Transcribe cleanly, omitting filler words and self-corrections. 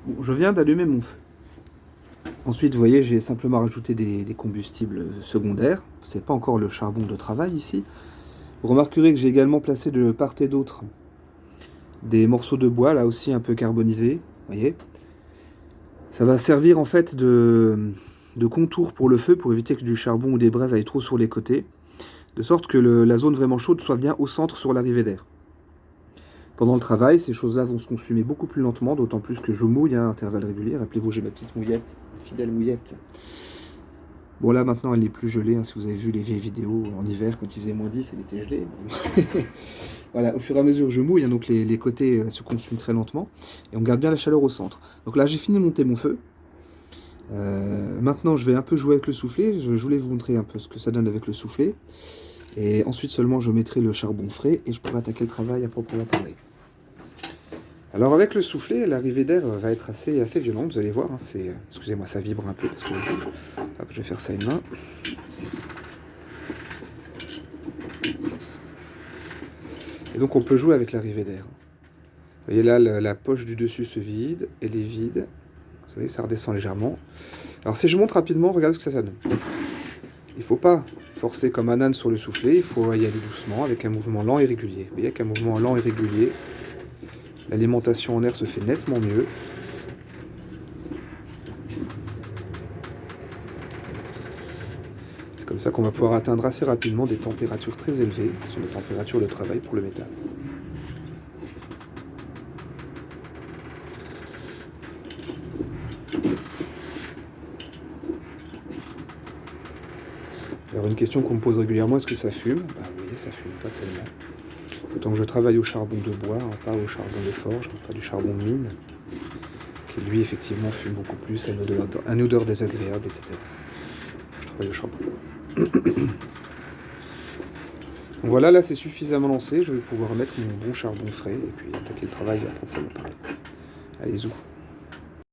Bon, je viens d'allumer mon feu. Ensuite, vous voyez, j'ai simplement rajouté des combustibles secondaires. C'est pas encore le charbon de travail ici. Vous remarquerez que j'ai également placé de part et d'autre des morceaux de bois, là aussi un peu carbonisés. Vous voyez, ça va servir en fait de contour pour le feu, pour éviter que du charbon ou des braises aillent trop sur les côtés, de sorte que la zone vraiment chaude soit bien au centre sur l'arrivée d'air. Pendant le travail, ces choses-là vont se consumer beaucoup plus lentement, d'autant plus que je mouille à intervalles réguliers. Rappelez-vous, j'ai ma petite mouillette, fidèle mouillette. Bon, là maintenant elle n'est plus gelée, hein, si vous avez vu les vieilles vidéos en hiver, quand il faisait -10, elle était gelée. Voilà, au fur et à mesure je mouille, hein, donc les côtés se consument très lentement, et on garde bien la chaleur au centre. Donc là j'ai fini de monter mon feu. Maintenant je vais un peu jouer avec le soufflet, je voulais vous montrer un peu ce que ça donne avec le soufflet. Et ensuite seulement je mettrai le charbon frais, et je pourrai attaquer le travail à proprement parler. Alors avec le soufflet, l'arrivée d'air va être assez violente, vous allez voir, hein, excusez-moi, ça vibre un peu, parce que hop, je vais faire ça une main. Et donc on peut jouer avec l'arrivée d'air. Vous voyez là, la poche du dessus se vide, elle est vide. Vous voyez, ça redescend légèrement. Alors si je monte rapidement, regardez ce que ça donne. Il ne faut pas forcer comme un âne sur le soufflet, il faut y aller doucement, avec un mouvement lent et régulier. Vous voyez qu'un mouvement lent et régulier, l'alimentation en air se fait nettement mieux. C'est comme ça qu'on va pouvoir atteindre assez rapidement des températures très élevées, qui sont des températures de travail pour le métal. Alors une question qu'on me pose régulièrement, est-ce que ça fume? Vous voyez, ça fume pas tellement. Autant que je travaille au charbon de bois, hein, pas au charbon de forge, pas du charbon de mine, qui lui effectivement fume beaucoup plus, a une odeur désagréable, etc. Je travaille au charbon. Donc voilà, là c'est suffisamment lancé, je vais pouvoir mettre mon bon charbon frais et puis attaquer le travail à proprement parler. Allez, zou.